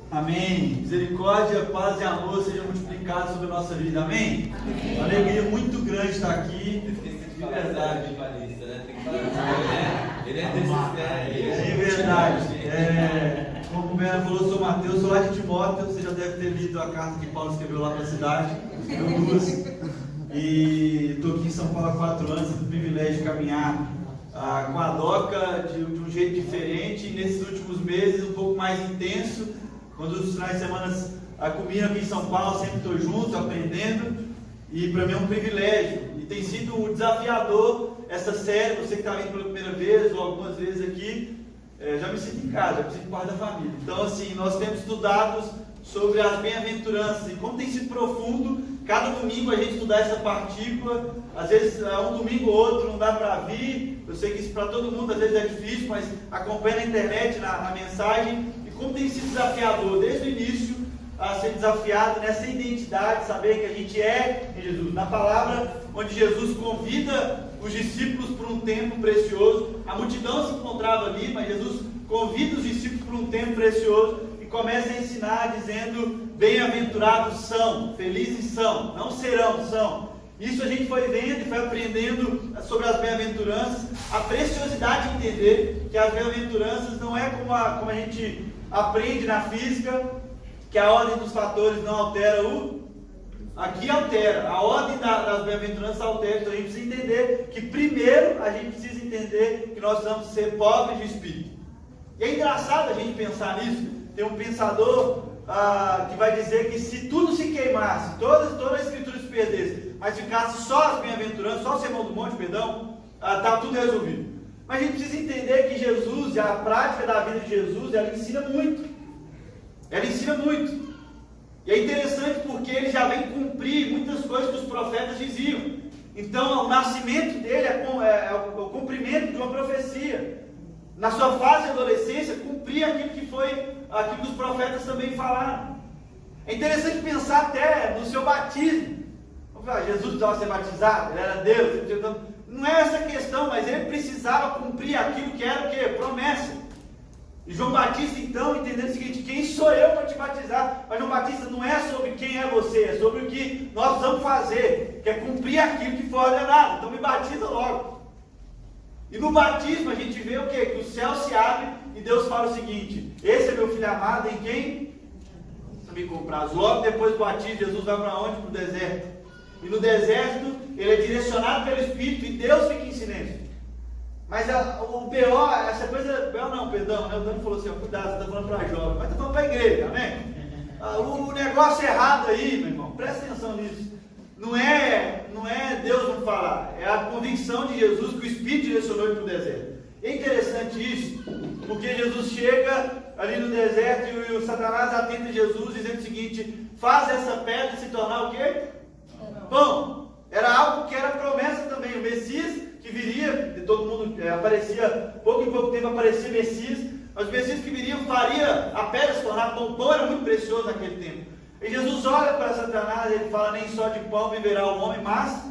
Amém. Misericórdia, paz e amor sejam multiplicados sobre a nossa vida. Amém? Amém. Uma alegria muito grande estar aqui. De verdade, Evangelista, né? Tem que falar. Ele é desses, De verdade. Como o Bernardo falou, eu sou Mateus, sou lá de Timóteo. Você já deve ter lido a carta que Paulo escreveu lá para a cidade. Eu duas. E estou aqui em São Paulo há 4 anos, tenho o privilégio de caminhar com a DOCA de um jeito diferente. E nesses últimos meses, um pouco mais intenso. Quando os finais de semana comigo aqui em São Paulo, sempre estou junto, aprendendo. E para mim é um privilégio. E tem sido desafiador essa série. Você que está vindo pela primeira vez ou algumas vezes aqui, já me sinto em casa, já me sinto parte da família. Então, assim, nós temos estudado sobre as bem-aventuranças. E como tem sido profundo, cada domingo a gente estudar essa partícula. Às vezes, um domingo ou outro não dá para vir. Eu sei que isso para todo mundo às vezes é difícil, mas acompanha na internet, na mensagem. E como tem sido desafiador desde o início a ser desafiado nessa identidade, saber que a gente é em Jesus. Na palavra, onde Jesus convida os discípulos por um tempo precioso, a multidão se encontrava ali, mas Jesus convida os discípulos por um tempo precioso e começa a ensinar dizendo: bem-aventurados são, felizes são, não serão, são. Isso a gente foi vendo e foi aprendendo sobre as bem-aventuranças, a preciosidade de entender que as bem-aventuranças não é como a gente aprende na física, que a ordem dos fatores não altera aqui altera, a ordem das bem-aventuranças altera. Então a gente precisa entender que primeiro a gente precisa entender que nós precisamos ser pobres de espírito. E é engraçado a gente pensar nisso. Tem um pensador que vai dizer que se tudo se queimasse, toda a escritura se perdesse, mas ficasse só as bem-aventuranças, só o sermão do monte, está tudo resolvido. Mas a gente precisa entender que Jesus e a prática da vida de Jesus, ela ensina muito. Ela ensina muito. E é interessante porque ele já vem cumprir muitas coisas que os profetas diziam. Então, o nascimento dele é o cumprimento de uma profecia. Na sua fase de adolescência, cumprir aquilo que os profetas também falaram. É interessante pensar até no seu batismo. Jesus precisava ser batizado, ele era Deus. Não é essa a questão, mas ele precisava cumprir aquilo que era o quê? Promessa. E João Batista, então, entendendo o seguinte: quem sou eu para te batizar? Mas João Batista não é sobre quem é você, é sobre o que nós precisamos fazer, que é cumprir aquilo que foi ordenado. Então me batiza logo. E no batismo a gente vê o quê? Que o céu se abre e Deus fala o seguinte: esse é meu filho amado, em quem me compraz. Logo depois do batismo, Jesus vai para onde? Para o deserto. E no deserto ele é direcionado pelo Espírito e Deus fica em silêncio. Mas o B.O., essa coisa, B.O. não, perdão, né? O Dani falou assim: cuidado, você está falando para jovem, mas está falando para a igreja, amém? O negócio errado aí, meu irmão, presta atenção nisso. Não é Deus não falar, é a convicção de Jesus que o Espírito direcionou ele para o deserto. É interessante isso, porque Jesus chega ali no deserto e o Satanás atenta Jesus dizendo o seguinte: faz essa pedra se tornar o quê? Pão. Era algo que era promessa também. O Messias que viria, e todo mundo aparecia, pouco em pouco tempo aparecia Messias, mas o Messias que viria faria a pedra se tornar pão. Pão era muito precioso naquele tempo. E Jesus olha para Satanás e ele fala: nem só de pão viverá o homem, mas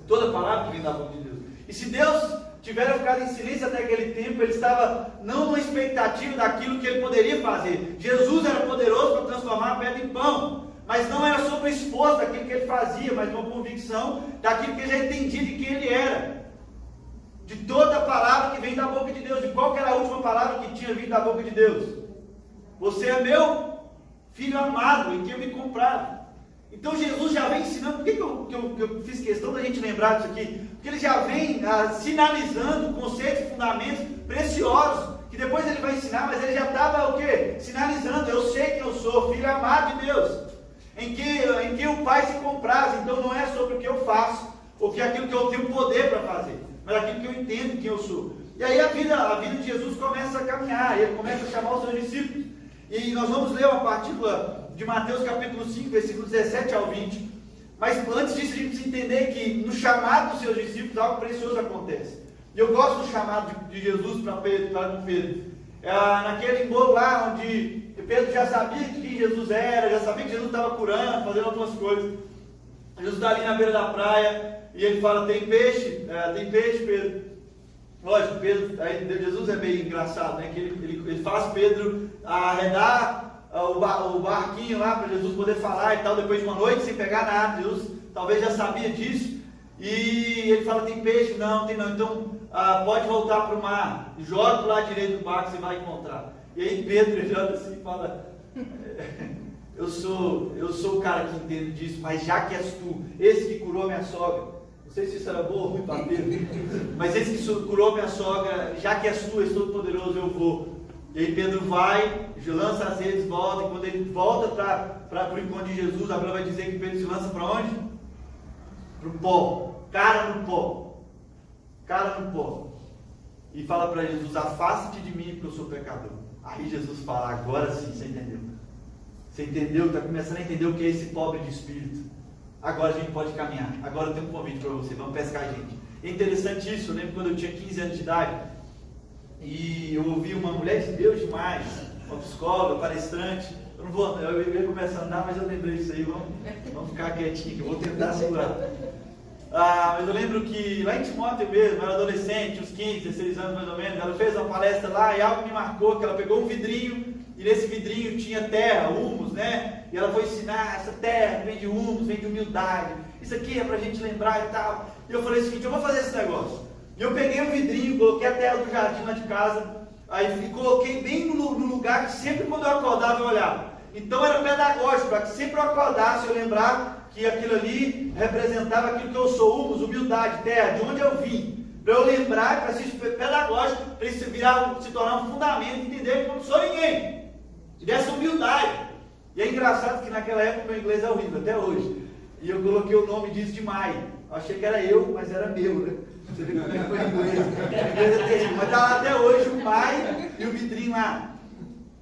toda palavra que vem da boca de Deus. E se Deus tivesse ficado em silêncio até aquele tempo, ele estava não numa expectativa daquilo que ele poderia fazer. Jesus era poderoso para transformar a pedra em pão, mas não era sobre o esforço daquilo que ele fazia, mas uma convicção daquilo que ele já entendia de quem ele era. De toda a palavra que vem da boca de Deus. E qual que era a última palavra que tinha vindo da boca de Deus? Você é meu filho amado, em quem eu me comprado. Então Jesus já vem ensinando. Por que eu fiz questão da gente lembrar disso aqui? Porque ele já vem sinalizando conceitos e fundamentos preciosos, que depois ele vai ensinar, mas ele já estava o quê? Sinalizando: eu sei quem eu sou, filho amado de Deus, em que o Pai se compraz. Então não é sobre o que eu faço, ou que aquilo que eu tenho poder para fazer, mas aquilo que eu entendo quem eu sou. E aí a vida de Jesus começa a caminhar, ele começa a chamar os seus discípulos. E nós vamos ler uma partícula de Mateus capítulo 5, versículos 17 ao 20. Mas antes disso a gente precisa entender que no chamado dos seus discípulos algo precioso acontece. E eu gosto do chamado de Jesus para Pedro. Naquele embolo lá onde Pedro já sabia quem Jesus era, já sabia que Jesus estava curando, fazendo algumas coisas. Jesus está ali na beira da praia e ele fala: tem peixe, Pedro? Lógico, Pedro, aí Jesus é meio engraçado, né? Que ele faz Pedro arredar o barquinho lá para Jesus poder falar e tal, depois de uma noite sem pegar nada. Jesus talvez já sabia disso. E ele fala: tem peixe? Não, tem não. Então pode voltar para o mar, joga para o lado direito do barco, você vai encontrar. E aí Pedro ele olha assim e fala: eu sou o cara que entende disso, mas já que és tu, esse que curou minha sogra. Não sei se isso era bom ou ruim para Pedro, mas esse que curou minha sogra, já que és tu, és todo poderoso, eu vou. E aí Pedro vai, lança as redes, volta, e quando ele volta para o encontro de Jesus, a Bíblia vai dizer que Pedro se lança para onde? Para o pó, cara no pó, e fala para Jesus: afaste-te de mim, porque eu sou pecador. Aí Jesus fala: agora sim, você entendeu? Você entendeu? Está começando a entender o que é esse pobre de espírito. Agora a gente pode caminhar. Agora eu tenho um convite para você, vamos pescar, gente. É interessante isso. Eu lembro quando eu tinha 15 anos de idade e eu ouvi uma mulher de Deus demais, uma psicóloga, palestrante. Eu ia começar a andar, mas eu lembrei disso aí. Vamos ficar quietinho, que eu vou tentar segurar. Mas eu lembro que lá em Timóteo mesmo, eu era adolescente, uns 15, 16 anos mais ou menos. Ela fez uma palestra lá e algo me marcou, que ela pegou um vidrinho e nesse vidrinho tinha terra, humus, né? E ela foi ensinar: essa terra vem de humus, vem de humildade. Isso aqui é pra gente lembrar e tal. E eu falei o seguinte: eu vou fazer esse negócio. E eu peguei um vidrinho, coloquei a terra do jardim lá de casa, aí coloquei bem no lugar que sempre quando eu acordava eu olhava. Então era pedagógico, para que sempre eu acordasse eu lembrar que aquilo ali representava aquilo que eu sou: humus, humildade, terra, de onde eu vim. Para eu lembrar, para ser pedagógico, para isso se tornar um fundamento, entender que eu não sou ninguém. E dessa humildade. E é engraçado que naquela época meu inglês é horrível, até hoje. E eu coloquei o nome disso de Mai. Eu achei que era eu, mas era meu, né? Você vê como é que foi em inglês. O inglês é terrível. Mas está lá até hoje o Mai e o vidrinho lá.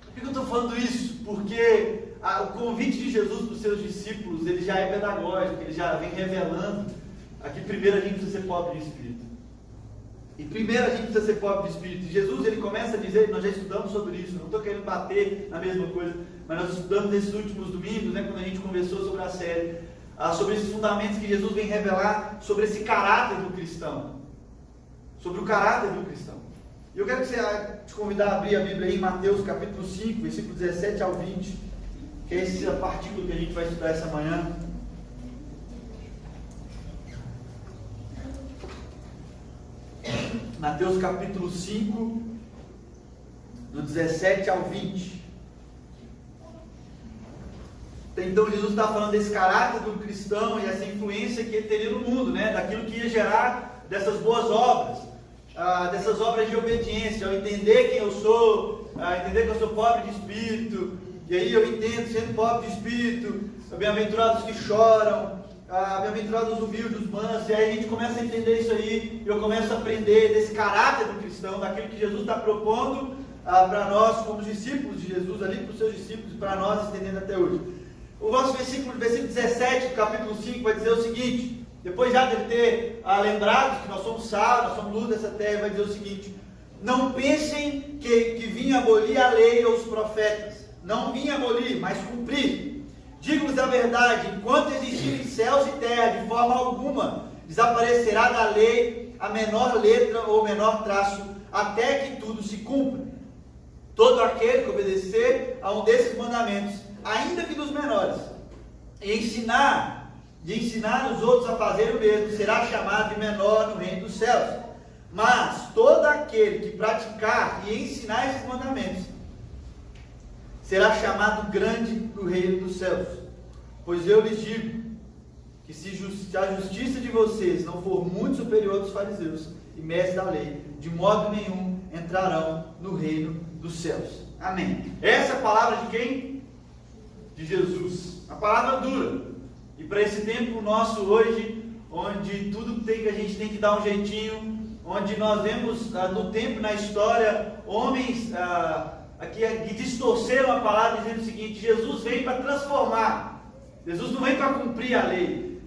Por que eu estou falando isso? Porque o convite de Jesus para os seus discípulos, ele já é pedagógico, ele já vem revelando. Aqui primeiro a gente precisa ser pobre de espírito. E primeiro a gente precisa ser pobre de espírito. Jesus ele começa a dizer, nós já estudamos sobre isso, não estou querendo bater na mesma coisa, mas nós estudamos nesses últimos domingos, né, quando a gente conversou sobre a série, sobre esses fundamentos que Jesus vem revelar, sobre esse caráter do cristão. Sobre o caráter do cristão. E eu quero que você te convidar a abrir a Bíblia aí em Mateus capítulo 5, versículo 17 ao 20, que é essa partícula que a gente vai estudar essa manhã. Mateus capítulo 5, do 17 ao 20. Então Jesus está falando desse caráter do cristão e essa influência que ele teria no mundo, né? Daquilo que ia gerar dessas boas obras, dessas obras de obediência, ao entender quem eu sou, entender que eu sou pobre de espírito, e aí eu entendo, sendo pobre de espírito, bem-aventurados que choram, bem-aventurados os humildes, os mansos, e aí a gente começa a entender isso aí, e eu começo a aprender desse caráter do cristão, daquilo que Jesus está propondo para nós, como discípulos de Jesus, ali para os seus discípulos, para nós, estendendo até hoje. O nosso versículo 17 do capítulo 5 vai dizer o seguinte, depois já de ter lembrado que nós somos sal, nós somos luz dessa terra, vai dizer o seguinte: não pensem que vim abolir a lei ou os profetas, não vim abolir, mas cumprir. Digo-vos a verdade, enquanto existirem céus e terra, de forma alguma desaparecerá da lei a menor letra ou menor traço, até que tudo se cumpra. Todo aquele que obedecer a um desses mandamentos, ainda que dos menores, e de ensinar os outros a fazer o mesmo, será chamado de menor no reino dos céus. Mas todo aquele que praticar e ensinar esses mandamentos, será chamado grande no reino dos céus. Pois eu lhes digo, que se a justiça de vocês não for muito superior dos fariseus e mestres da lei, de modo nenhum entrarão no reino dos céus. Amém. Essa é a palavra de quem? De Jesus. A palavra dura. E para esse tempo nosso hoje, onde tudo a gente tem que dar um jeitinho, onde nós vemos no tempo, na história, homens que distorceram a palavra dizendo o seguinte: Jesus veio para transformar, Jesus não veio para cumprir a lei.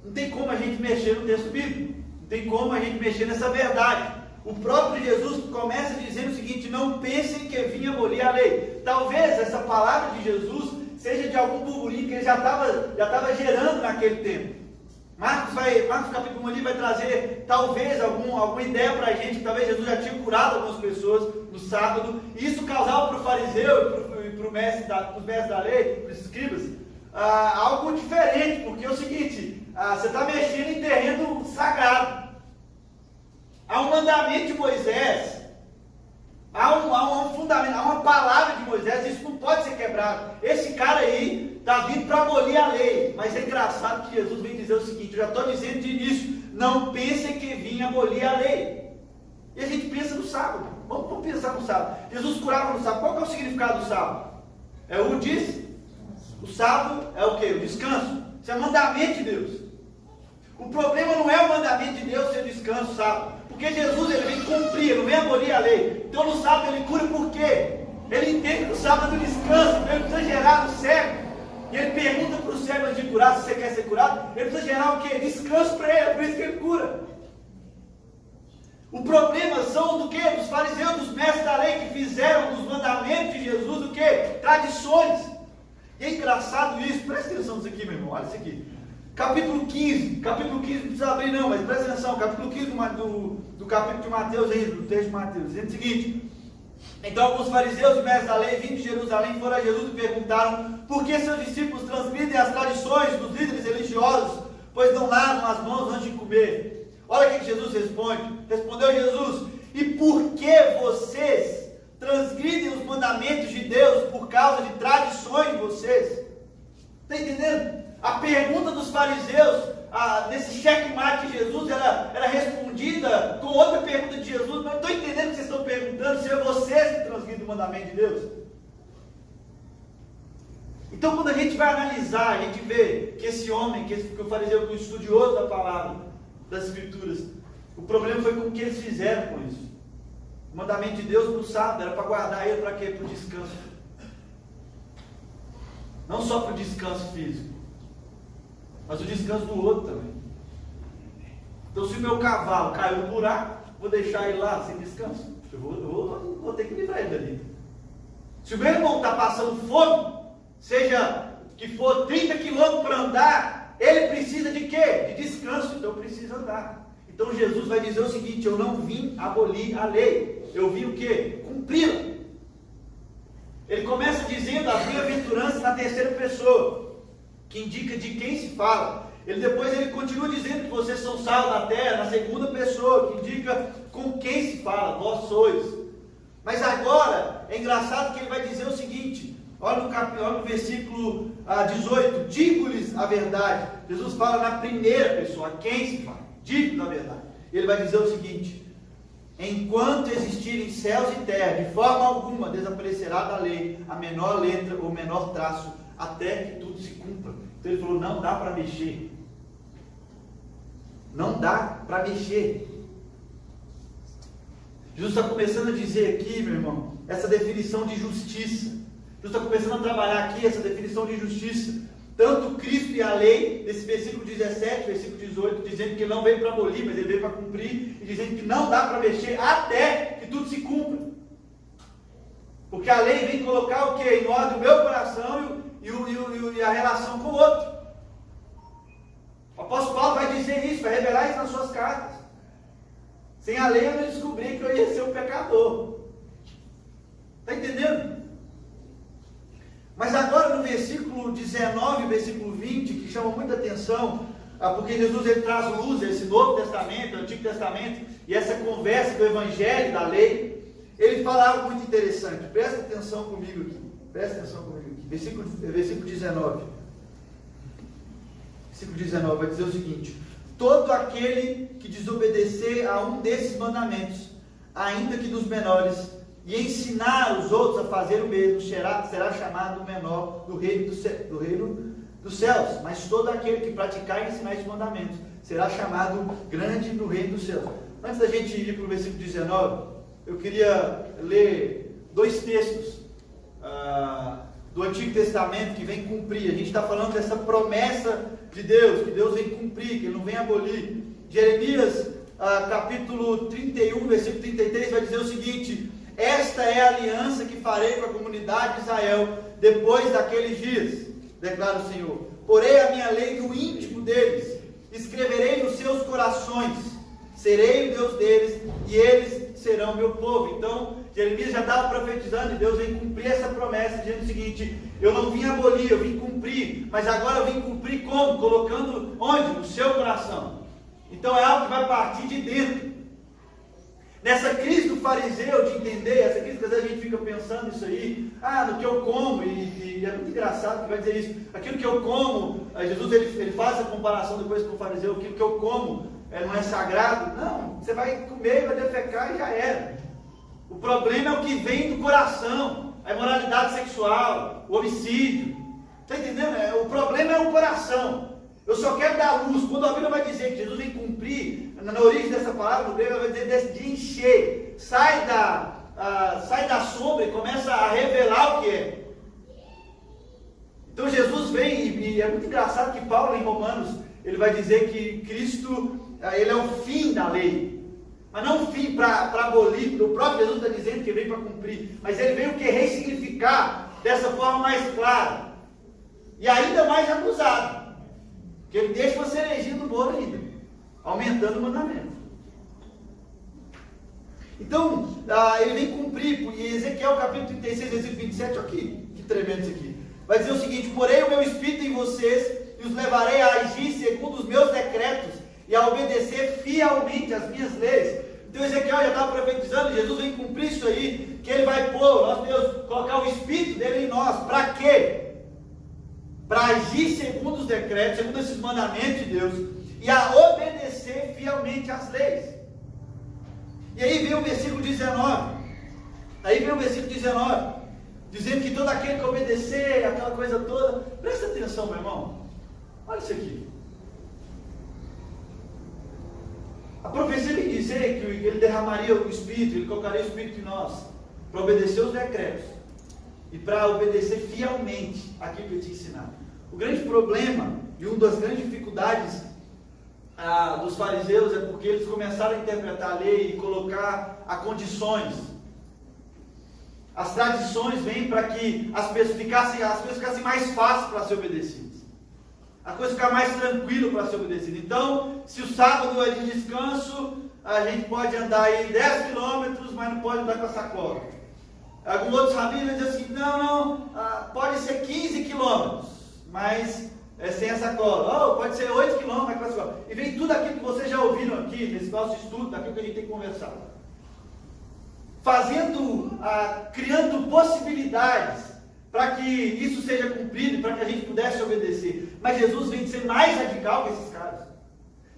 Não tem como a gente mexer no texto bíblico, não tem como a gente mexer nessa verdade. O próprio Jesus começa dizendo o seguinte: não pensem que vinha abolir a lei. Talvez essa palavra de Jesus seja de algum burburinho que ele já estava gerando naquele tempo. Marcos capítulo 1 ali vai trazer talvez alguma ideia para a gente, que talvez Jesus já tinha curado algumas pessoas no sábado, e isso causava para o fariseu e para os mestres da lei, para os escribas, algo diferente, porque é o seguinte, você está mexendo em terreno sagrado. Há um mandamento de Moisés, há um fundamento, há uma palavra de Moisés, isso não pode ser quebrado. Esse cara aí está vindo para abolir a lei, mas é engraçado que Jesus vem dizer o seguinte, eu já estou dizendo de início, não pensem que vim abolir a lei. E a gente pensa no sábado, vamos pensar no sábado. Jesus curava no sábado, qual que é o significado do sábado? O sábado é o que? O descanso. Isso é mandamento de Deus. O problema não é o mandamento de Deus ser descanso, sábado. Porque Jesus ele vem cumprir, ele não vem abolir a lei. Então no sábado ele cura por quê? Ele entende que o sábado é do descanso, então ele precisa gerar no cego. E ele pergunta para o cego antes de curar, se você quer ser curado, ele precisa gerar o quê? Descanso para ele, por isso que ele cura. O problema são do quê? Dos fariseus, dos mestres da lei, que fizeram dos mandamentos de Jesus o quê? Tradições. E é engraçado isso, presta atenção nisso aqui, meu irmão, olha isso aqui. Capítulo 15 não precisa abrir não, mas presta atenção, capítulo 15 do capítulo de Mateus aí, do texto de Mateus, dizendo o seguinte: então alguns fariseus e mestres da lei, vindo de Jerusalém, foram a Jesus e perguntaram, por que seus discípulos transgridem as tradições dos líderes religiosos, pois não lavam as mãos antes de comer? Olha o que Jesus responde. Respondeu Jesus, e por que vocês transgridem os mandamentos de Deus por causa de tradições de vocês? Está entendendo? A pergunta dos fariseus, nesse checkmate de Jesus, era respondida com outra pergunta de Jesus. Não estou entendendo o que vocês estão perguntando, se é vocês que transgridem o mandamento de Deus. Então quando a gente vai analisar, a gente vê que esse homem, que o fariseu, que o estudioso da palavra, das escrituras, o problema foi com o que eles fizeram com isso. O mandamento de Deus para o sábado era para guardar ele para quê? Para o descanso. Não só para o descanso físico, mas o descanso do outro também. Então se o meu cavalo caiu no buraco, vou deixar ele lá sem descanso? Eu vou ter que livrar ele dali. Se o meu irmão está passando fome, seja que for 30 quilômetros para andar, ele precisa de quê? De descanso, então precisa andar. Então Jesus vai dizer o seguinte, eu não vim abolir a lei, eu vim o quê? Cumpri-la. Ele começa dizendo as bem-aventuranças na terceira pessoa, que indica de quem se fala. Depois ele continua dizendo que vocês são sal da terra, na segunda pessoa, que indica com quem se fala, vós sois. Mas agora, é engraçado que ele vai dizer o seguinte, olha no versículo 18, digo-lhes a verdade. Jesus fala na primeira pessoa, a quem se fala, digo-lhes a verdade. Ele vai dizer o seguinte, enquanto existirem céus e terra, de forma alguma desaparecerá da lei a menor letra ou menor traço, até que tudo se cumpra. Então ele falou, não dá para mexer. Não dá para mexer. Jesus está começando a dizer aqui, meu irmão, essa definição de justiça. Jesus está começando a trabalhar aqui essa definição de justiça. Tanto Cristo e a lei, nesse versículo 17, versículo 18, dizendo que ele não veio para abolir, mas ele veio para cumprir, e dizendo que não dá para mexer até que tudo se cumpra. Porque a lei vem colocar o que? Em ordem o meu coração e a relação com o outro. O apóstolo Paulo vai dizer isso, vai revelar isso nas suas cartas. Sem a lei eu não descobri que eu ia ser um pecador. Está entendendo? Mas agora no versículo 19 e versículo 20, que chama muita atenção, porque Jesus ele traz luz a esse Novo Testamento, Antigo Testamento, e essa conversa do Evangelho, da lei, ele fala algo muito interessante. Presta atenção comigo aqui. Presta atenção comigo aqui. Versículo 19. Versículo 19 vai dizer o seguinte: todo aquele que desobedecer a um desses mandamentos, ainda que dos menores, e ensinar os outros a fazer o mesmo, será chamado menor do reino dos céus. Mas todo aquele que praticar e ensinar esses mandamentos será chamado grande no reino dos céus. Antes da gente ir para o versículo 19, eu queria ler dois textos do Antigo Testamento que vem cumprir. A gente está falando dessa promessa de Deus, que Deus vem cumprir, que Ele não vem abolir. Jeremias capítulo 31, versículo 33 vai dizer o seguinte: esta é a aliança que farei com a comunidade de Israel depois daqueles dias, declara o Senhor. Porei a minha lei no íntimo deles, e escreverei nos seus corações, serei o Deus deles e eles serão meu povo. Então, Jeremias já estava profetizando e Deus vem cumprir essa promessa, dizendo o seguinte: eu não vim abolir, eu vim cumprir, mas agora eu vim cumprir como? Colocando onde? No seu coração. Então é algo que vai partir de dentro. Nessa crise do fariseu de entender, essa crise que às vezes a gente fica pensando isso aí, no que eu como, e é muito engraçado que vai dizer isso, aquilo que eu como, Jesus ele faz essa comparação depois com o fariseu, aquilo que eu como não é sagrado. Não, você vai comer, vai defecar e já era. O problema é o que vem do coração, a imoralidade sexual, o homicídio. Está entendendo? O problema é o coração. Eu só quero dar luz. Quando a Bíblia vai dizer que Jesus vem cumprir, na origem dessa palavra, no grego ela vai dizer de encher. Sai da sombra e começa a revelar o que é. Então Jesus vem, e é muito engraçado que Paulo em Romanos, ele vai dizer que Cristo, ele é o fim da lei. Mas não o fim para abolir, o próprio Jesus está dizendo que ele veio para cumprir, mas ele veio o que? Ressignificar dessa forma mais clara. E ainda mais abusado. Porque ele deixa uma cerejinha no bolo ainda, aumentando o mandamento. Então, ele vem cumprir, e Ezequiel capítulo 36, versículo 27, olha que tremendo isso aqui. Vai dizer o seguinte: porei o meu espírito em vocês, e os levarei a agir segundo os meus decretos, e a obedecer fielmente as minhas leis. Então Ezequiel já estava profetizando, Jesus vem cumprir isso aí, que ele vai pôr, nosso Deus, colocar o espírito dele em nós. Para quê? Para agir segundo os decretos, segundo esses mandamentos de Deus, e a obedecer fielmente às leis. E aí vem o versículo 19, dizendo que todo aquele que obedecer, aquela coisa toda, presta atenção, meu irmão, olha isso aqui. A profecia vem dizer que ele derramaria o Espírito, ele colocaria o Espírito em nós, para obedecer os decretos, e para obedecer fielmente aquilo que ele te ensinar. O grande problema, e uma das grandes dificuldades dos fariseus, é porque eles começaram a interpretar a lei e colocar a condições. As tradições vêm para que as coisas ficassem mais fáceis para ser obedecidas. A coisa ficar mais tranquila para ser obedecida. Então, se o sábado é de descanso, a gente pode andar aí 10 quilômetros, mas não pode andar com a sacola. Alguns outros rabinos dizem assim: não, pode ser 15 quilômetros, mas sem a sacola. Pode ser 8 quilômetros, mas com a sacola. E vem tudo aquilo que vocês já ouviram aqui, nesse nosso estudo, daquilo que a gente tem conversado. Criando possibilidades para que isso seja cumprido, para que a gente pudesse obedecer. Mas Jesus vem ser mais radical que esses caras.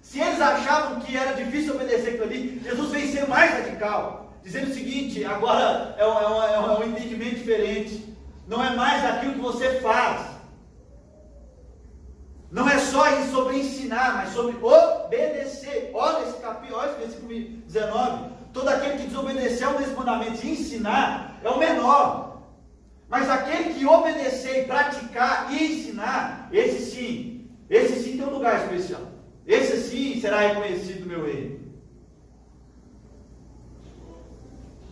Se eles achavam que era difícil obedecer aquilo ali, Jesus vem ser mais radical, dizendo o seguinte: agora é um entendimento diferente. Não é mais daquilo que você faz. Não é só sobre ensinar, mas sobre obedecer. Olha esse capítulo, olha esse versículo 19. Todo aquele que desobedecer aos mandamentos e ensinar é o menor. Mas aquele que obedecer, praticar e ensinar, esse sim tem um lugar especial. Esse sim será reconhecido no meu reino.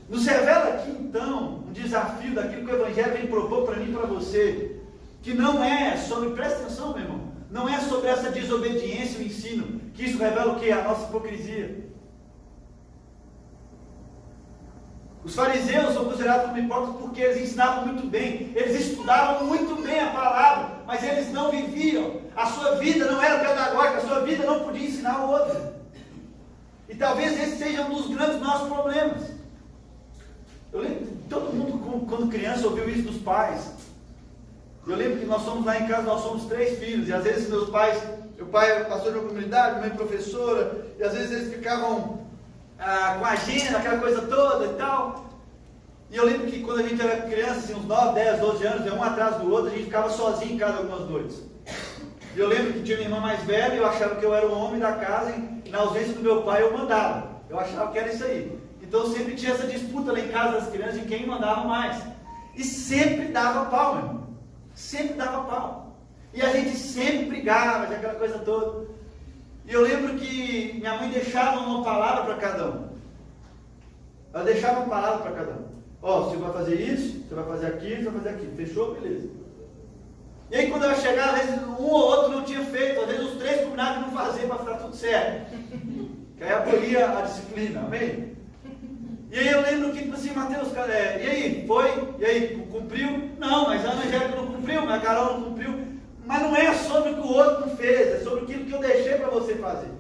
Nos revela aqui então um desafio daquilo que o Evangelho vem propor para mim e para você, que não é sobre, presta atenção, meu irmão, não é sobre essa desobediência e o ensino, que isso revela o que? A nossa hipocrisia. Os fariseus são considerados como hipócritas porque eles ensinavam muito bem, eles estudavam muito bem a palavra, mas eles não viviam, a sua vida não era pedagógica, a sua vida não podia ensinar o outro. E talvez esse seja um dos grandes nossos problemas. Eu lembro, todo mundo quando criança ouviu isso dos pais. Eu lembro que nós somos lá em casa, nós somos 3 filhos, e às vezes meu pai é pastor de uma comunidade, minha mãe é professora, e às vezes eles ficavam com a agenda, aquela coisa toda e tal. E eu lembro que quando a gente era criança, assim, uns 9, 10, 12 anos, um atrás do outro, a gente ficava sozinho em casa algumas noites. E eu lembro que tinha minha irmã mais velha, e eu achava que eu era o homem da casa, e na ausência do meu pai eu mandava. Eu achava que era isso aí. Então sempre tinha essa disputa lá em casa das crianças de quem mandava mais. E sempre dava pau, meu irmão. Sempre dava pau. E a gente sempre brigava, aquela coisa toda. E eu lembro que minha mãe deixava uma palavra para cada um. Ela deixava uma palavra para cada um. Você vai fazer isso, você vai fazer aquilo, você vai fazer aquilo. Fechou? Beleza. E aí quando eu chegar, às vezes um ou outro não tinha feito, às vezes os 3 combinavam de não fazer para ficar tudo certo. Que aí abolia a disciplina, amém? E aí eu lembro que, tipo assim, Mateus, cara, e aí, foi? E aí, cumpriu? Não, mas a Angélica não cumpriu, mas a Carol não cumpriu. Mas não é sobre o que o outro não fez, é sobre aquilo que eu deixei para você fazer.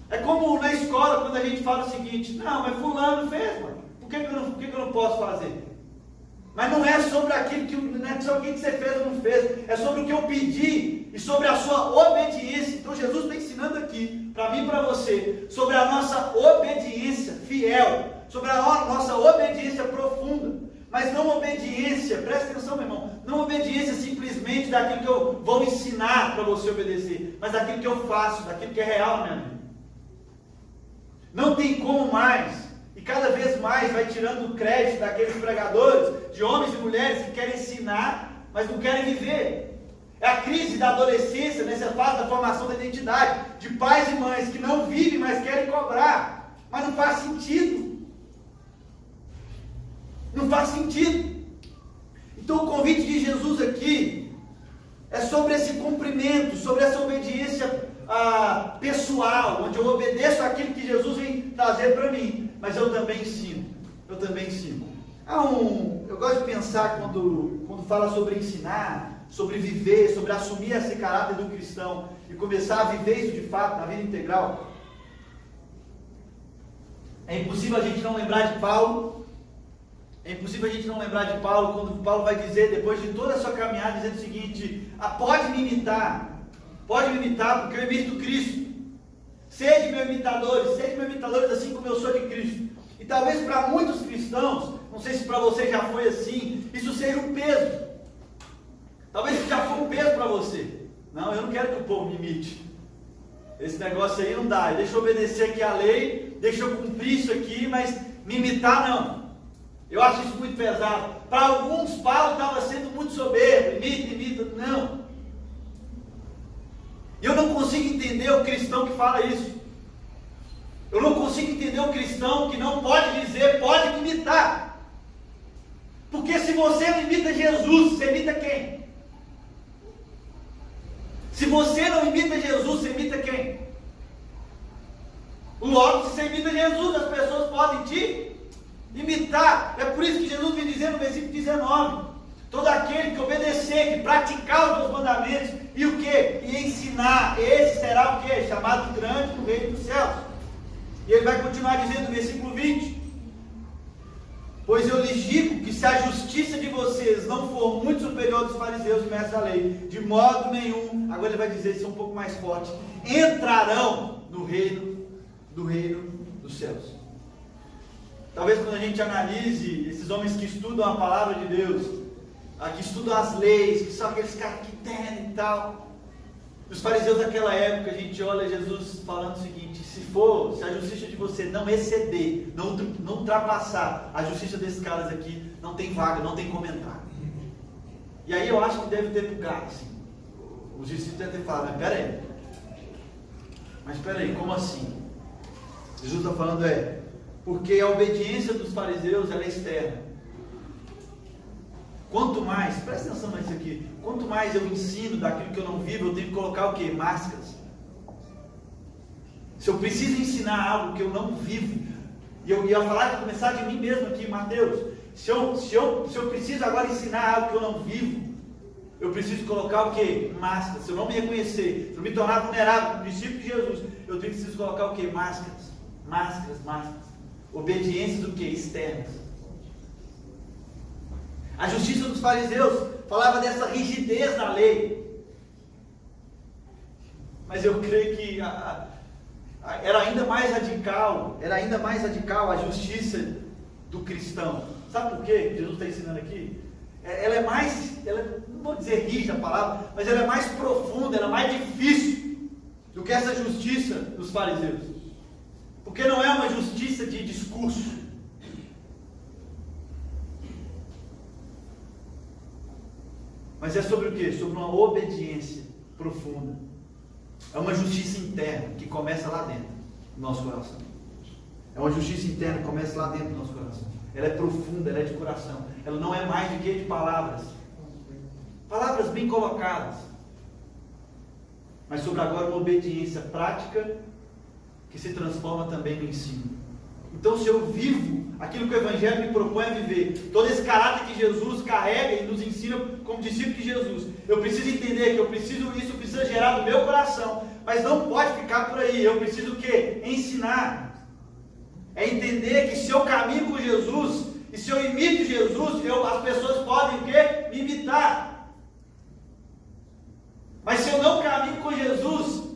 É como na escola, quando a gente fala o seguinte, não, mas fulano fez, mano. Por que eu não posso fazer? Mas não é sobre aquilo que, não é sobre o que você fez ou não fez, é sobre o que eu pedi e sobre a sua obediência. Então Jesus está ensinando aqui, para mim e para você, sobre a nossa obediência fiel, sobre a nossa obediência profunda. Mas não obediência, presta atenção, meu irmão, não obediência simplesmente daquilo que eu vou ensinar para você obedecer, mas daquilo que eu faço, daquilo que é real na minha vida. Não tem como mais. E cada vez mais vai tirando o crédito daqueles pregadores, de homens e mulheres que querem ensinar, mas não querem viver. É a crise da adolescência, nessa fase da formação da identidade, de pais e mães que não vivem, mas querem cobrar. Mas não faz sentido. Não faz sentido. Então o convite de Jesus aqui é sobre esse cumprimento, sobre essa obediência pessoal, onde eu obedeço aquilo que Jesus vem trazer para mim, mas eu também ensino. Eu gosto de pensar quando fala sobre ensinar, sobre viver, sobre assumir esse caráter do cristão e começar a viver isso de fato na vida integral. É impossível a gente não lembrar de Paulo. Quando Paulo vai dizer, depois de toda a sua caminhada, dizendo o seguinte: pode me imitar, porque eu imito Cristo. Sede meus imitadores assim como eu sou de Cristo. E talvez para muitos cristãos, não sei se para você já foi assim, isso seja um peso. Talvez isso já foi um peso para você. Não, eu não quero que o povo me imite. Esse negócio aí não dá. Deixa eu obedecer aqui a lei, deixa eu cumprir isso aqui, mas me imitar não. Eu acho isso muito pesado. Para alguns, Paulo estava sendo muito soberbo. Imita, não. Eu não consigo entender o cristão que fala isso. Eu não consigo entender o cristão que não pode dizer, pode me imitar. Porque se você não imita Jesus, você imita quem? Se você não imita Jesus, você imita quem? Logo, se você imita Jesus, as pessoas podem te imitar. É por isso que Jesus vem dizendo no versículo 19: todo aquele que obedecer, que praticar os meus mandamentos, e o que? E ensinar, esse será o que? Chamado grande no reino dos céus. E ele vai continuar dizendo no versículo 20: pois eu lhes digo que se a justiça de vocês não for muito superior dos fariseus e mestres da lei, de modo nenhum, agora ele vai dizer isso um pouco mais forte, entrarão no reino dos céus. Talvez quando a gente analise esses homens que estudam a palavra de Deus, que estudam as leis, que são aqueles caras que entendem e tal, os fariseus daquela época, a gente olha Jesus falando o seguinte: se a justiça de você não exceder, não ultrapassar a justiça desses caras aqui, não tem vaga, não tem comentário. E aí eu acho que deve ter bugado assim. Os discípulos devem ter falado: mas peraí, como assim? Jesus está falando porque a obediência dos fariseus ela é externa. Quanto mais, presta atenção nisso aqui, quanto mais eu ensino daquilo que eu não vivo, eu tenho que colocar o quê? Máscaras. Se eu preciso ensinar algo que eu não vivo, e eu ia falar de começar de mim mesmo aqui, Mateus, se eu preciso agora ensinar algo que eu não vivo, eu preciso colocar o quê? Máscaras. Se eu não me reconhecer, se eu me tornar vulnerável como discípulo de Jesus, eu preciso colocar o quê? Máscaras. Obediências do quê? Externas. A justiça dos fariseus falava dessa rigidez na lei. Mas eu creio que era ainda mais radical a justiça do cristão. Sabe por quê? Jesus está ensinando aqui. Não vou dizer rígida a palavra, mas ela é mais profunda, ela é mais difícil do que essa justiça dos fariseus. Porque não é uma justiça de discurso. Mas é sobre o quê? Sobre uma obediência profunda. É uma justiça interna que começa lá dentro do nosso coração. É uma justiça interna que começa lá dentro do nosso coração. Ela é profunda, ela é de coração. Ela não é mais do que de palavras. Palavras bem colocadas. Mas sobre agora uma obediência prática que se transforma também no ensino. Então, se eu vivo aquilo que o Evangelho me propõe a viver, todo esse caráter que Jesus carrega e nos ensina como discípulo de Jesus, eu preciso entender que isso precisa gerar no meu coração, mas não pode ficar por aí. Eu preciso o quê? Ensinar. É entender que se eu caminho com Jesus, e se eu imito Jesus, as pessoas podem o quê? Me imitar. Mas se eu não caminho com Jesus,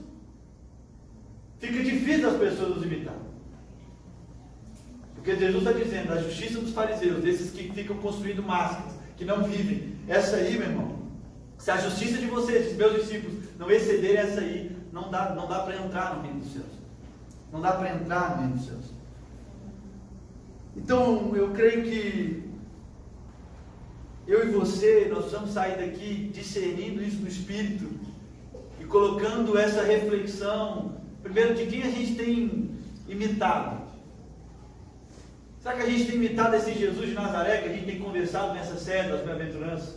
fica difícil as pessoas nos imitar. Porque Jesus está dizendo, a justiça dos fariseus, desses que ficam construindo máscaras, que não vivem, essa aí, meu irmão, se a justiça de vocês, dos meus discípulos, não excederem essa aí, não dá para entrar no reino dos céus. Não dá para entrar no reino dos céus. Então, eu creio que eu e você, nós vamos sair daqui discernindo isso no Espírito e colocando essa reflexão, primeiro, de quem a gente tem imitado. Será que a gente tem imitado esse Jesus de Nazaré, que a gente tem conversado nessa série das bem-aventuranças?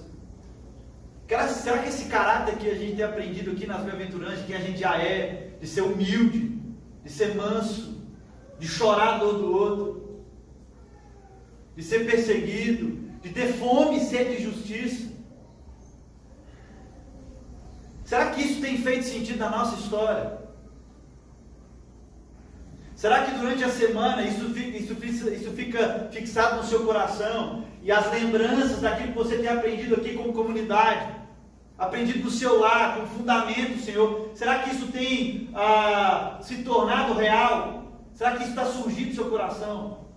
Será que esse caráter que a gente tem aprendido aqui nas bem-aventuranças, de quem a gente já é, de ser humilde, de ser manso, de chorar dor do outro, de ser perseguido, de ter fome e sede de justiça, será que isso tem feito sentido na nossa história? Será que durante a semana isso fica fixado no seu coração? E as lembranças daquilo que você tem aprendido aqui como comunidade, aprendido no seu lar, como fundamento, Senhor, será que isso tem se tornado real? Será que isso está surgindo no seu coração?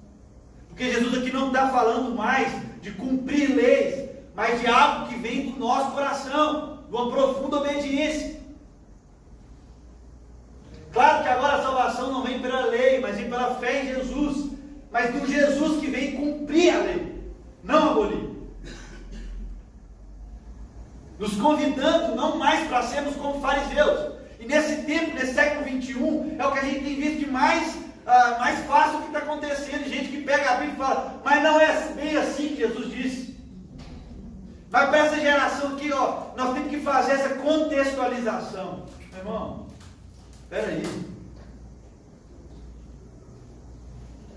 Porque Jesus aqui não está falando mais de cumprir leis, mas de algo que vem do nosso coração, de uma profunda obediência. Claro que agora a salvação não vem pela lei, mas vem pela fé em Jesus. Mas do Jesus que vem cumprir a lei, não abolir. Nos convidando não mais para sermos como fariseus. E nesse tempo, nesse século 21, é o que a gente tem visto de mais fácil o que está acontecendo. Gente que pega a Bíblia e fala, mas não é bem assim que Jesus disse. Mas para essa geração aqui, nós temos que fazer essa contextualização. Meu irmão, espera aí.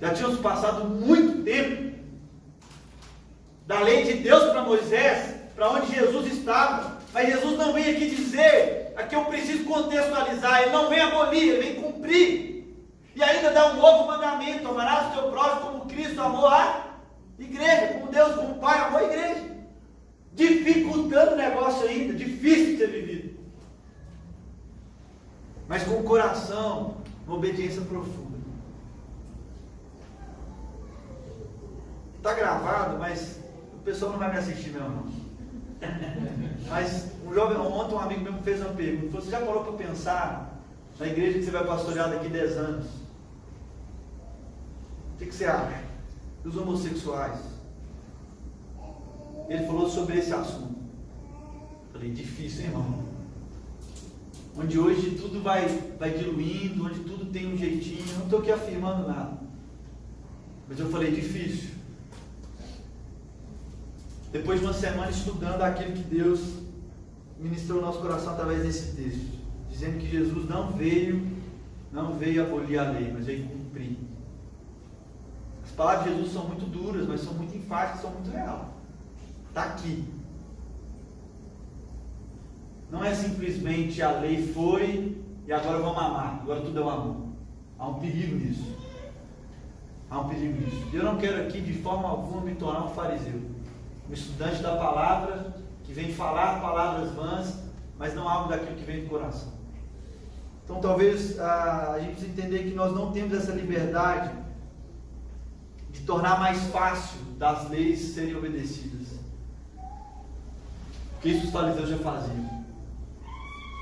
Já tínhamos passado muito tempo da lei de Deus para Moisés, para onde Jesus estava. Mas Jesus não vem aqui dizer, aqui eu preciso contextualizar. Ele não vem abolir, ele vem cumprir. E ainda dá um novo mandamento: amarás o teu próximo como Cristo amou a igreja, como Deus, como Pai amou a igreja. Dificultando o negócio ainda, difícil de ser vivido. Mas com o coração, uma obediência profunda. Está gravado, mas o pessoal não vai me assistir mesmo, não. Mas ontem um amigo meu me fez uma pergunta: você já parou para pensar na igreja que você vai pastorear daqui 10 anos? O que você acha? Dos homossexuais? Ele falou sobre esse assunto. Falei, difícil, hein, irmão? Onde hoje tudo vai diluindo, onde tudo tem um jeitinho. Eu não estou aqui afirmando nada, mas eu falei, difícil. Depois de uma semana estudando aquilo que Deus ministrou no nosso coração através desse texto, dizendo que Jesus não veio abolir a lei, mas veio cumprir. As palavras de Jesus são muito duras, mas são muito enfáticas, são muito reais. Está aqui. Não é simplesmente a lei foi e agora vamos amar, agora tudo é o amor. Há um perigo nisso. Há um perigo nisso. Eu não quero aqui de forma alguma me tornar um fariseu, um estudante da palavra que vem falar palavras vãs, mas não algo daquilo que vem do coração. Então talvez a gente precisa entender que nós não temos essa liberdade de tornar mais fácil das leis serem obedecidas, porque isso os fariseus já faziam.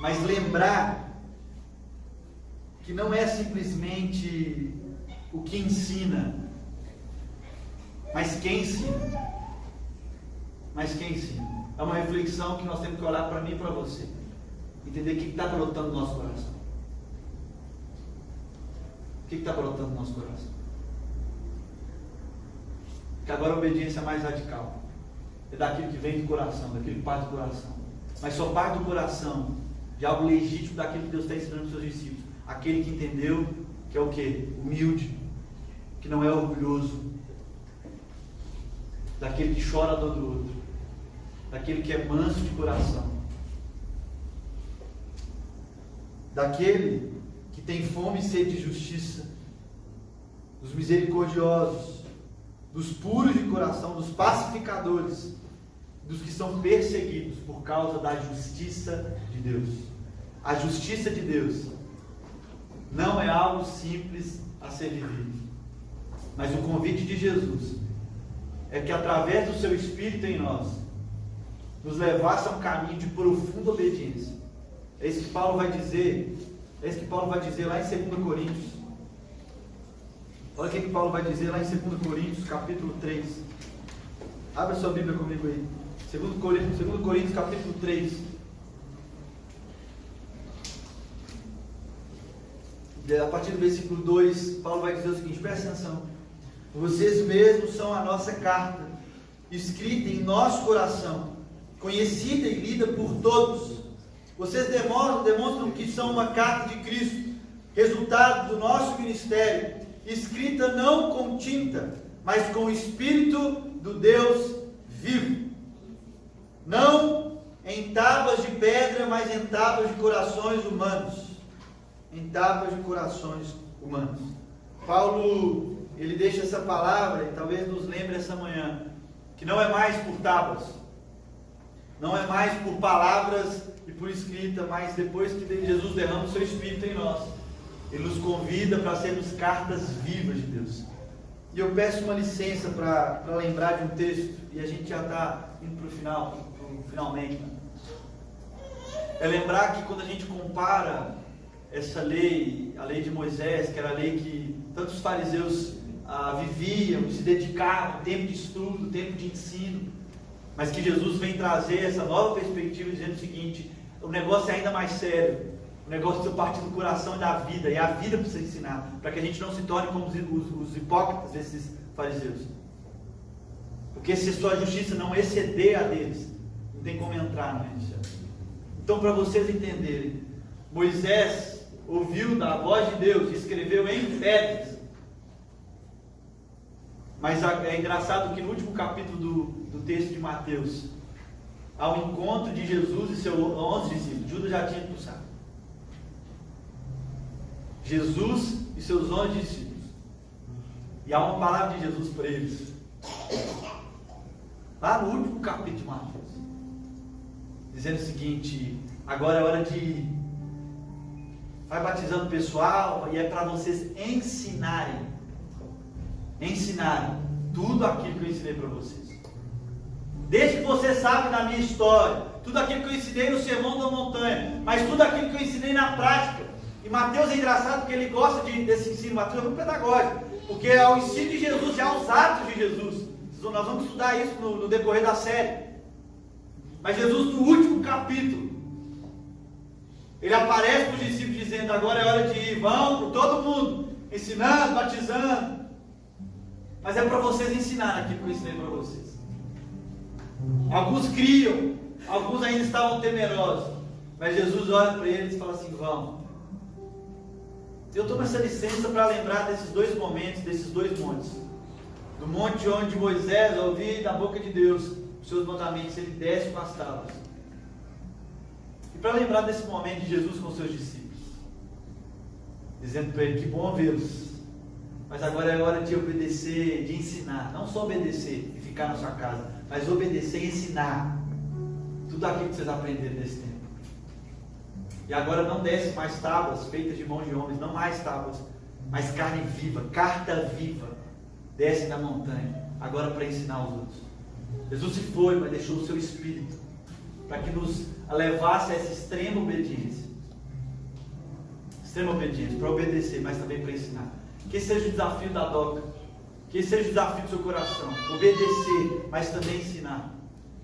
Mas lembrar que não é simplesmente o que ensina, mas quem ensina. Mas quem ensina? É uma reflexão que nós temos que olhar para mim e para você. Entender o que está brotando no nosso coração. O que está brotando no nosso coração? Que agora a obediência é mais radical. é daquilo que vem do coração, daquilo que parte do coração. Mas só parte do coração de algo legítimo daquilo que Deus está ensinando para os seus discípulos. Aquele que entendeu que é o quê? Humilde, que não é orgulhoso, daquele que chora a dor do outro, daquele que é manso de coração, daquele que tem fome e sede de justiça, dos misericordiosos, dos puros de coração, dos pacificadores, dos que são perseguidos por causa da justiça de Deus. A justiça de Deus não é algo simples a ser vivido, mas o convite de Jesus é que através do seu Espírito em nós, nos levasse a um caminho de profunda obediência. É isso que Paulo vai dizer, lá em 2 Coríntios. Olha o que Paulo vai dizer lá em 2 Coríntios, capítulo 3. Abra sua Bíblia comigo aí. 2 Coríntios, capítulo 3. A partir do versículo 2, Paulo vai dizer o seguinte, presta atenção. Vocês mesmos são a nossa carta, escrita em nosso coração, conhecida e lida por todos. Vocês demonstram que são uma carta de Cristo, resultado do nosso ministério, escrita não com tinta, mas com o Espírito do Deus vivo. Não em tábuas de pedra, mas em tábuas de corações humanos. Em tábuas de corações humanos. Paulo, ele deixa essa palavra, e talvez nos lembre essa manhã, que não é mais por tábuas, não é mais por palavras e por escrita, mas depois que Jesus derrama o seu Espírito em nós, Ele nos convida para sermos cartas vivas de Deus. E eu peço uma licença para lembrar de um texto, e a gente já está indo para o final, finalmente. É lembrar que quando a gente compara essa lei, a lei de Moisés, que era a lei que tantos fariseus viviam, se dedicavam, tempo de estudo, tempo de ensino, mas que Jesus vem trazer essa nova perspectiva, dizendo o seguinte: o negócio é ainda mais sério, o negócio é partir do coração e da vida, e a vida precisa ensinar, para que a gente não se torne como os hipócritas desses fariseus, porque se sua justiça não exceder a deles, não tem como entrar no reino do céu. Então, para vocês entenderem, Moisés ouviu da voz de Deus e escreveu em pedras. Mas é engraçado que no último capítulo do texto de Mateus, ao encontro de Jesus e seus 11 discípulos, Judas já tinha expulsado. Jesus e seus 11 discípulos. E há uma palavra de Jesus para eles. Lá no último capítulo de Mateus, dizendo o seguinte: agora é hora de ir. Vai batizando o pessoal, e é para vocês ensinarem tudo aquilo que eu ensinei para vocês. Desde que vocês sabem da minha história, tudo aquilo que eu ensinei no Sermão da Montanha, mas tudo aquilo que eu ensinei na prática. E Mateus é engraçado porque ele gosta desse ensino. Mateus é muito pedagógico, porque é o ensino de Jesus, é os atos de Jesus. Nós vamos estudar isso no decorrer da série. Mas Jesus, no último capítulo, ele aparece para os discípulos dizendo: agora é hora de ir, vão para todo mundo, ensinando, batizando. Mas é para vocês ensinarem aquilo que eu ensinei para vocês. Alguns criam, alguns ainda estavam temerosos, mas Jesus olha para eles e fala assim: vão. Eu tomo essa licença para lembrar desses dois momentos, desses dois montes. Do monte onde Moisés ouvia da boca de Deus os seus mandamentos, ele desce com as tábuas. E para lembrar desse momento de Jesus com os seus discípulos, dizendo para ele: que bom vê-los, mas agora é hora de obedecer, de ensinar. Não só obedecer e ficar na sua casa, mas obedecer e ensinar tudo aquilo que vocês aprenderam nesse tempo. E agora não desce mais tábuas feitas de mãos de homens, não mais tábuas, mas carne viva, carta viva, desce da montanha, agora para ensinar os outros. Jesus se foi, mas deixou o seu Espírito, para que nos levasse a essa extrema obediência. Extrema obediência, para obedecer, mas também para ensinar. Que esse seja o desafio da DOCA, que esse seja o desafio do seu coração, obedecer, mas também ensinar.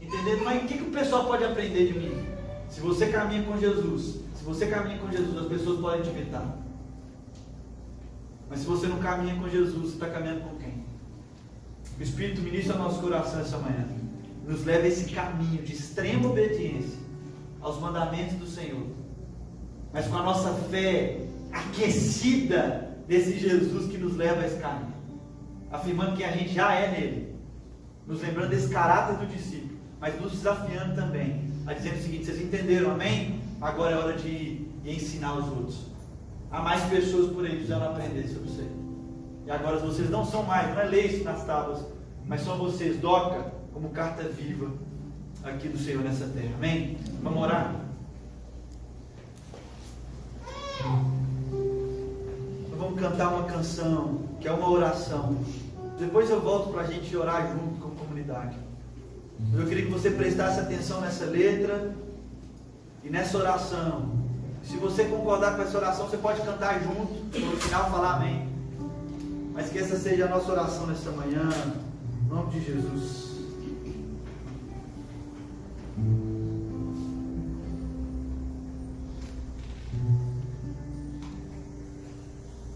Entendendo? Mas o que o pessoal pode aprender de mim? Se você caminha com Jesus, as pessoas podem te imitar. Mas se você não caminha com Jesus, você está caminhando com quem? O Espírito ministra ao nosso coração essa manhã. nos leva a esse caminho de extrema obediência aos mandamentos do Senhor, mas com a nossa fé aquecida desse Jesus que nos leva a esse caminho, afirmando que a gente já é nele, nos lembrando desse caráter do discípulo, mas nos desafiando também a dizer o seguinte: vocês entenderam, amém? Agora é hora de ir e ensinar os outros. Há mais pessoas por aí que precisam aprender sobre isso aí. E agora vocês não são mais, não é leis nas tábuas, mas são vocês, doca, como carta viva aqui do Senhor nessa terra, amém? Vamos orar? Vamos cantar uma canção, que é uma oração. Depois eu volto para a gente orar junto como comunidade. Eu queria que você prestasse atenção nessa letra e nessa oração. Se você concordar com essa oração, você pode cantar junto, no final falar amém. Mas que essa seja a nossa oração nessa manhã, em nome de Jesus.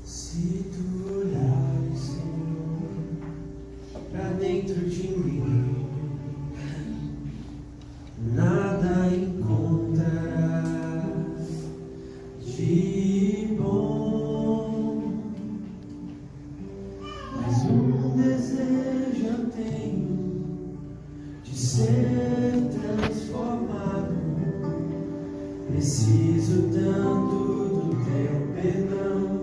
Se tu olhares, Senhor, pra dentro de mim, nada encontrarás de bom, mas um desejo eu tenho de ser transformado. Preciso tanto do teu perdão.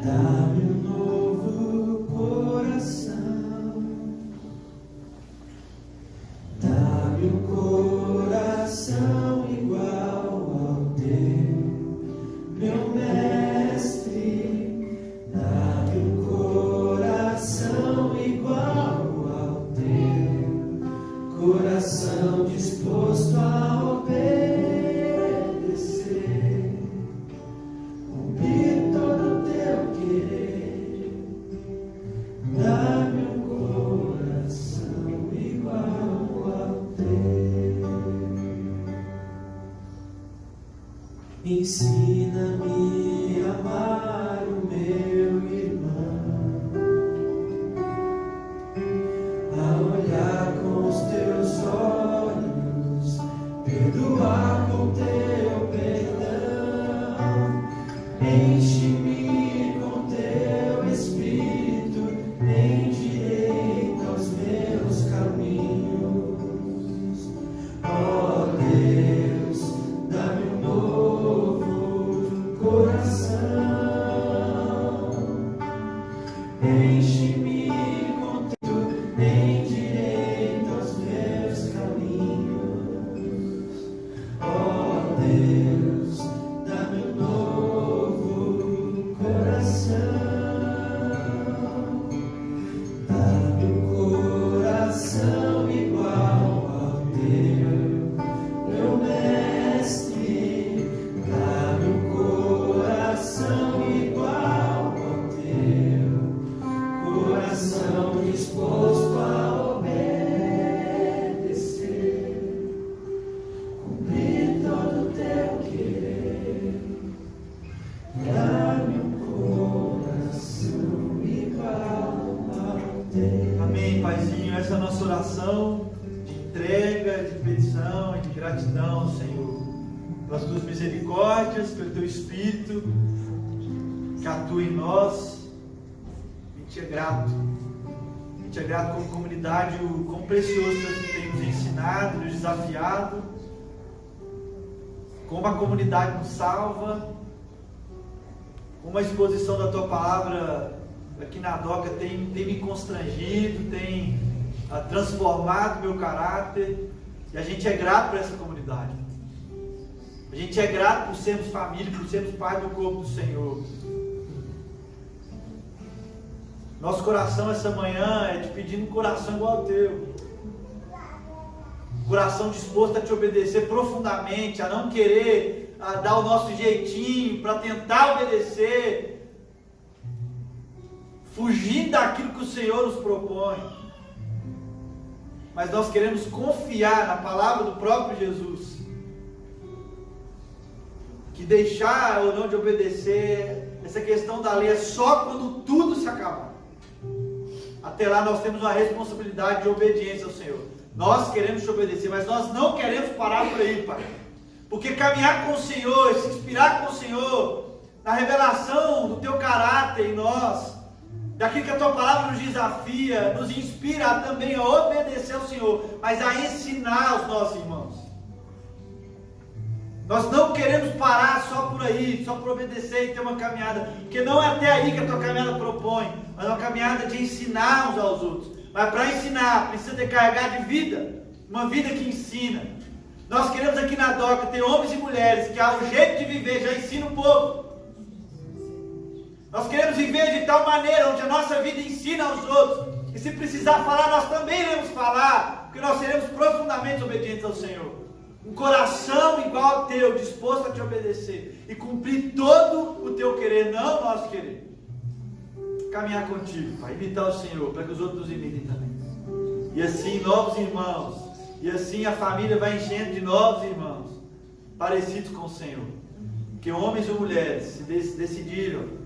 Dá-me um novo coração, dá-me um coração igual ao teu, meu mestre. Dá-me um coração igual ao teu, coração disposto a obedecer. Dá-me um coração igual ao teu. Ensina-me a amar o meu irmão, a olhar com os teus olhos, perdoar com teu perdão. Enche-me com teu Espírito, endireita os meus caminhos. Ó Deus, dá-me um novo coração. Enche-me com teu, endireita os meus caminhos. Ó Deus, dá-me um novo coração. Dá-me um coração igual ao teu, meu mestre. Dá-me um coração igual ao teu, coração disposto a obedecer, cumprir todo o teu querer. Dá-me um coração igual ao teu. Amém, Paizinho. Essa é a nossa oração de entrega, de petição e de gratidão ao Senhor, pelas tuas misericórdias, pelo teu Espírito que atua em nós. A gente é grato. A gente é grato como comunidade, o quão precioso tu tem nos ensinado, nos desafiado, como a comunidade nos salva, como a exposição da tua palavra aqui na DOCA tem me constrangido, tem transformado meu caráter, e a gente é grato por essa comunidade. A gente é grato por sermos família, por sermos parte do corpo do Senhor. Nosso coração essa manhã é te pedir um coração igual ao teu, coração disposto a te obedecer profundamente, a não querer dar o nosso jeitinho para tentar obedecer, fugir daquilo que o Senhor nos propõe. Mas nós queremos confiar na palavra do próprio Jesus, que deixar ou não de obedecer, essa questão da lei é só quando tudo se acabar. Até lá nós temos uma responsabilidade de obediência ao Senhor. Nós queremos te obedecer, mas nós não queremos parar por aí, Pai. Porque caminhar com o Senhor, se inspirar com o Senhor, na revelação do teu caráter em nós, daquilo que a tua palavra nos desafia, nos inspira também a obedecer ao Senhor, mas a ensinar aos nossos irmãos. Nós não queremos parar só por aí, só por obedecer e ter uma caminhada, porque não é até aí que a tua caminhada propõe, mas é uma caminhada de ensinar uns aos outros. Mas para ensinar, precisa ter carregar de vida, uma vida que ensina. Nós queremos aqui na DOCA ter homens e mulheres que, ao jeito de viver, já ensinam o povo. Nós queremos viver de tal maneira, onde a nossa vida ensina aos outros, e se precisar falar, nós também iremos falar, porque nós seremos profundamente obedientes ao Senhor. Um coração igual ao teu, disposto a te obedecer e cumprir todo o teu querer, não o nosso querer. Caminhar contigo, Pai, imitar o Senhor, para que os outros nos imitem também. E assim novos irmãos, e assim a família vai enchendo de novos irmãos, parecidos com o Senhor. Que homens e mulheres se decidiram,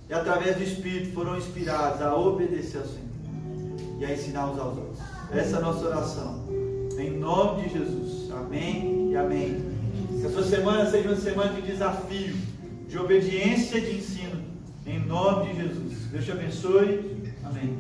e através do Espírito foram inspirados a obedecer ao Senhor, e a ensinar uns aos outros. Essa é a nossa oração, em nome de Jesus. Amém e amém. Que a sua semana seja uma semana de desafio, de obediência e de ensino, em nome de Jesus. Deus te abençoe. Amém.